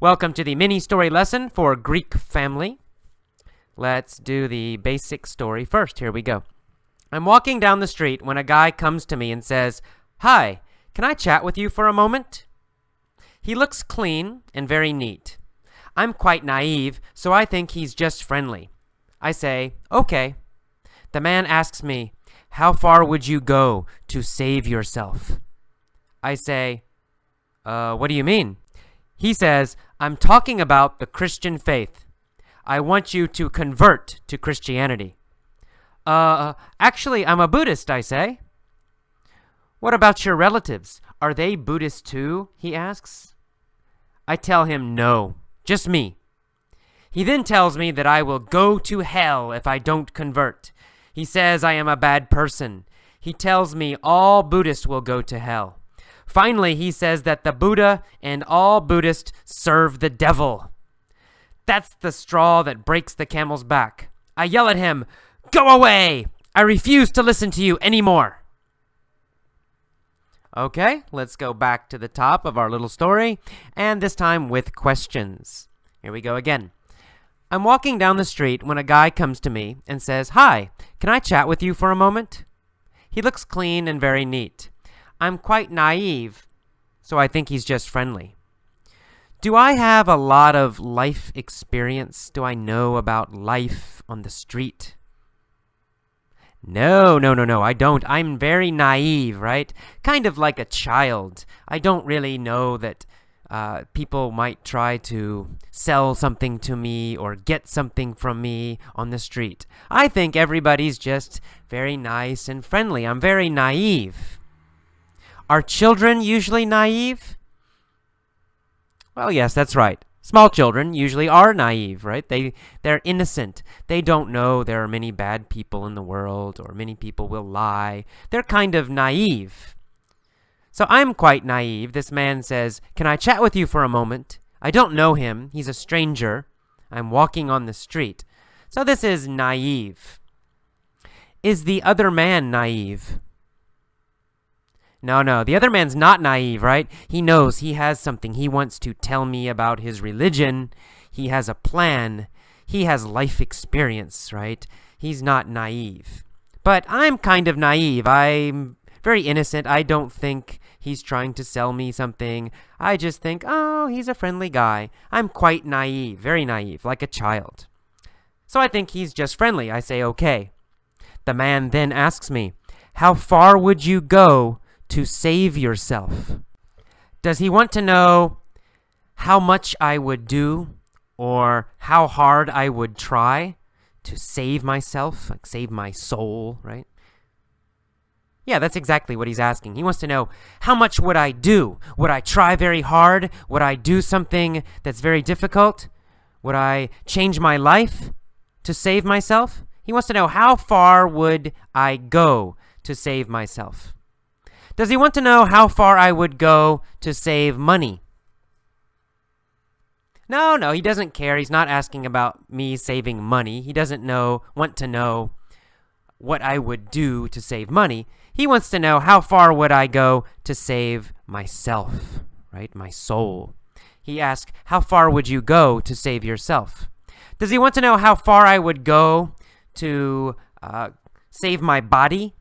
Welcome to the mini story lesson for Greek family. Let's do the basic story first. Here we go. I'm walking down the street when a guy comes to me and says, "Hi, can I chat with you for a moment?" He looks clean and very neat. I'm quite naive, so I think he's just friendly. I say, "Okay." The man asks me, "How far would you go to save yourself?" I say, what do you mean?" He says, "I'm talking about the Christian faith. I want you to convert to Christianity." Actually, I'm a Buddhist," I say. "What about your relatives? Are they Buddhist too?" he asks. I tell him no, just me. He then tells me that I will go to hell if I don't convert. He says I am a bad person. He tells me all Buddhists will go to hell. Finally, he says that the Buddha and all Buddhists serve the devil. That's the straw that breaks the camel's back. I yell at him, "Go away! I refuse to listen to you anymore." Okay, let's go back to the top of our little story, and this time with questions. Here we go again. I'm walking down the street when a guy comes to me and says, "Hi, can I chat with you for a moment?" He looks clean and very neat. I'm quite naive, so I think he's just friendly. Do I have a lot of life experience? Do I know about life on the street? No, I don't. I'm very naive, right? Kind of like a child. I don't really know that people might try to sell something to me or get something from me on the street. I think everybody's just very nice and friendly. I'm very naive. Are children usually naive? Well, yes, that's right. Small children usually are naive, right? They're innocent. They don't know there are many bad people in the world or many people will lie. They're kind of naive. So I'm quite naive. This man says, "Can I chat with you for a moment?" I don't know him. He's a stranger. I'm walking on the street. So this is naive. Is the other man naive? No, the other man's not naive, right? He knows he has something. He wants to tell me about his religion. He has a plan. He has life experience, right? He's not naive. But I'm kind of naive. I'm very innocent. I don't think he's trying to sell me something. I just think, oh, he's a friendly guy. I'm quite naive, very naive, like a child. So I think he's just friendly. I say, okay. The man then asks me, "How far would you go to save yourself?" Does he want to know how much I would do or how hard I would try to save myself, like save my soul, right? Yeah, that's exactly what he's asking. He wants to know, how much would I do? Would I try very hard? Would I do something that's very difficult? Would I change my life to save myself? He wants to know, how far would I go to save myself? Does he want to know how far I would go to save money? No, he doesn't care. He's not asking about me saving money. He doesn't want to know what I would do to save money. He wants to know, how far would I go to save myself, right? My soul. He asks, how far would you go to save yourself? Does he want to know how far I would go to save my body?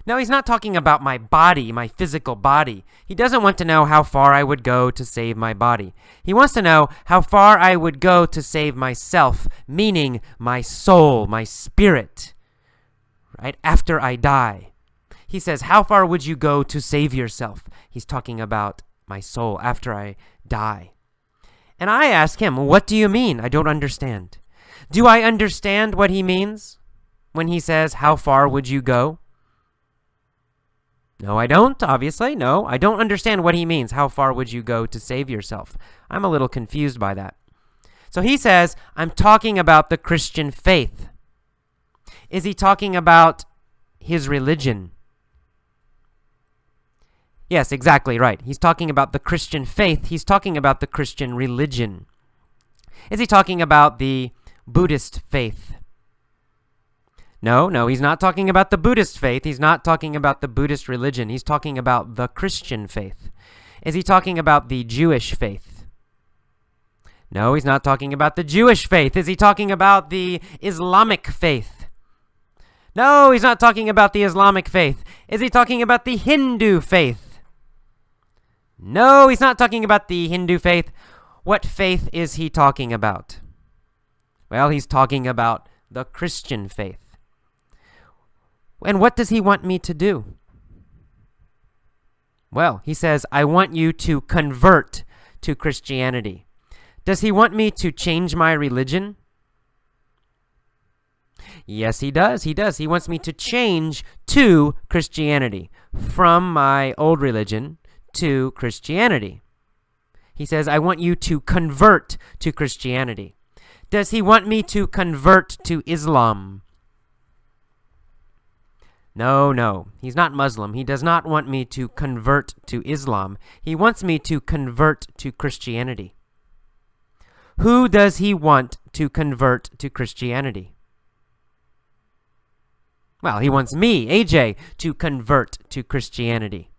No, he's not talking about my body, my physical body. He doesn't want to know how far I would go to save my body. He wants to know how far I would go to save myself, meaning my soul, my spirit, right? After I die. He says, how far would you go to save yourself? He's talking about my soul after I die. And I ask him, what do you mean? I don't understand. Do I understand what he means when he says, how far would you go? No, I don't, obviously. No, I don't understand what he means. How far would you go to save yourself? I'm a little confused by that. So he says, I'm talking about the Christian faith. Is he talking about his religion? Yes, exactly right. He's talking about the Christian faith. He's talking about the Christian religion. Is he talking about the Buddhist faith? No, he's not talking about the Buddhist faith. He's not talking about the Buddhist religion. He's talking about the Christian faith. Is he talking about the Jewish faith? No, he's not talking about the Jewish faith. Is he talking about the Islamic faith? No, he's not talking about the Islamic faith. Is he talking about the Hindu faith? No, he's not talking about the Hindu faith. What faith is he talking about? Well, he's talking about the Christian faith. And what does he want me to do? Well, he says, I want you to convert to Christianity. Does he want me to change my religion? Yes, he does. He does. He wants me to change to Christianity, from my old religion to Christianity. He says, I want you to convert to Christianity. Does he want me to convert to Islam? No. He's not Muslim. He does not want me to convert to Islam. He wants me to convert to Christianity. Who does he want to convert to Christianity? Well, he wants me, AJ, to convert to Christianity.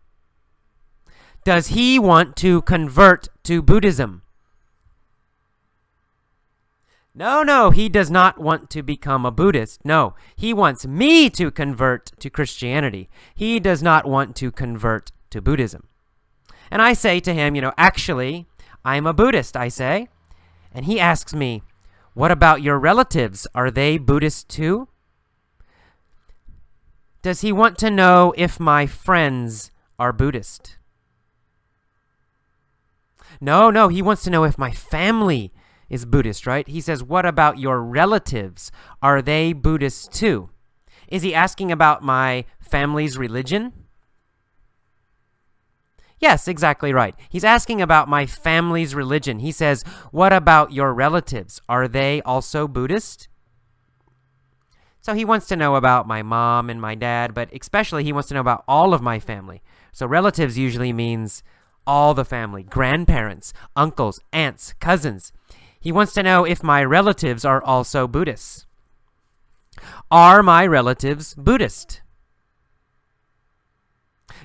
Does he want to convert to Buddhism? No, he does not want to become a Buddhist. No, he wants me to convert to Christianity. He does not want to convert to Buddhism. And I say to him, actually, I'm a Buddhist, I say. And he asks me, what about your relatives? Are they Buddhist too? Does he want to know if my friends are Buddhist? No, he wants to know if my family is Buddhist, right? He says, what about your relatives? Are they Buddhist too? Is he asking about my family's religion? Yes, exactly right. He's asking about my family's religion. He says, what about your relatives? Are they also Buddhist? So he wants to know about my mom and my dad, but especially he wants to know about all of my family. So relatives usually means all the family, grandparents, uncles, aunts, cousins. He wants to know if my relatives are also Buddhists. Are my relatives Buddhist?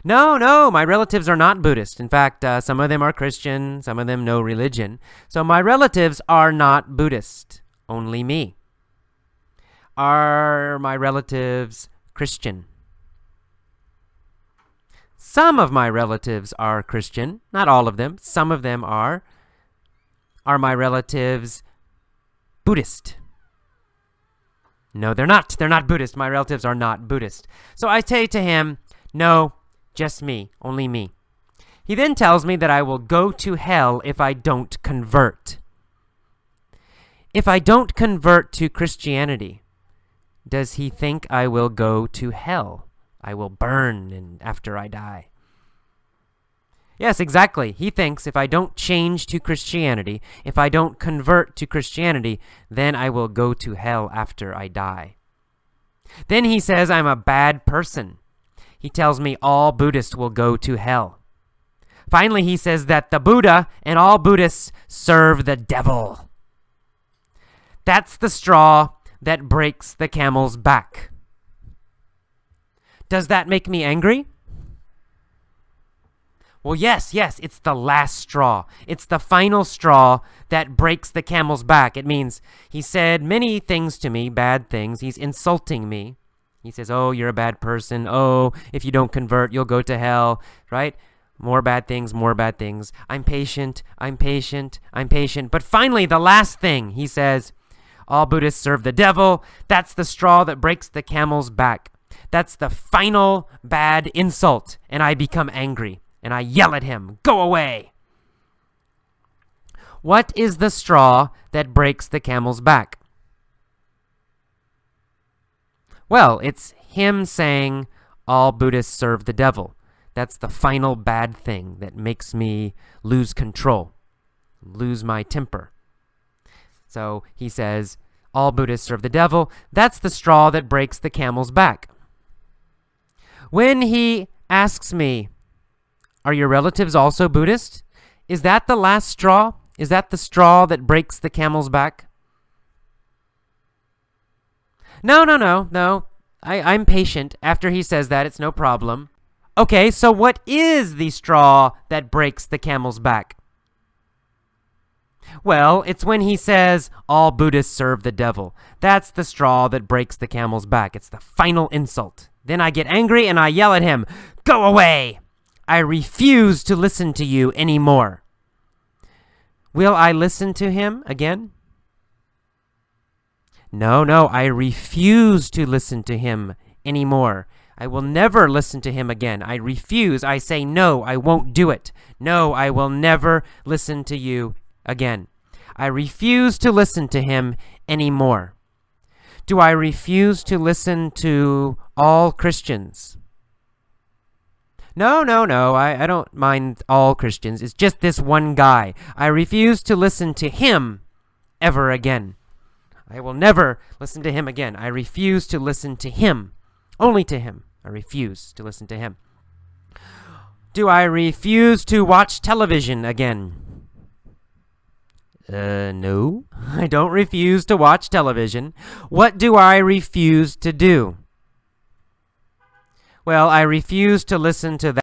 No, my relatives are not Buddhist. In fact, some of them are Christian, some of them no religion. So my relatives are not Buddhist, only me. Are my relatives Christian? Some of my relatives are Christian, not all of them. Some of them are. Are my relatives Buddhist? No, they're not. They're not Buddhist. My relatives are not Buddhist. So I say to him, no, just me, only me. He then tells me that I will go to hell if I don't convert. If I don't convert to Christianity, does he think I will go to hell? I will burn after I die. Yes, exactly. He thinks if I don't change to Christianity, if I don't convert to Christianity, then I will go to hell after I die. Then he says I'm a bad person. He tells me all Buddhists will go to hell. Finally, he says that the Buddha and all Buddhists serve the devil. That's the straw that breaks the camel's back. Does that make me angry? Well, yes, it's the last straw. It's the final straw that breaks the camel's back. It means he said many things to me, bad things. He's insulting me. He says, oh, you're a bad person. Oh, if you don't convert, you'll go to hell, right? More bad things, more bad things. I'm patient. But finally, the last thing, he says, all Buddhists serve the devil. That's the straw that breaks the camel's back. That's the final bad insult. And I become angry. And I yell at him, go away. What is the straw that breaks the camel's back? Well, it's him saying all Buddhists serve the devil. That's the final bad thing that makes me lose control, lose my temper. So he says, all Buddhists serve the devil. That's the straw that breaks the camel's back. When he asks me, are your relatives also Buddhist? Is that the last straw? Is that the straw that breaks the camel's back? No. I'm patient. After he says that, it's no problem. Okay, so what is the straw that breaks the camel's back? Well, it's when he says, all Buddhists serve the devil. That's the straw that breaks the camel's back. It's the final insult. Then I get angry and I yell at him, go away! I refuse to listen to you anymore. Will I listen to him again? No, I refuse to listen to him anymore. I will never listen to him again. I refuse. I say, no, I won't do it. No, I will never listen to you again. I refuse to listen to him anymore. Do I refuse to listen to all Christians? No, I don't mind all Christians. It's just this one guy. I refuse to listen to him ever again. I will never listen to him again. I refuse to listen to him. Only to him. I refuse to listen to him. Do I refuse to watch television again? No. I don't refuse to watch television. What do I refuse to do? Well, I refuse to listen to that.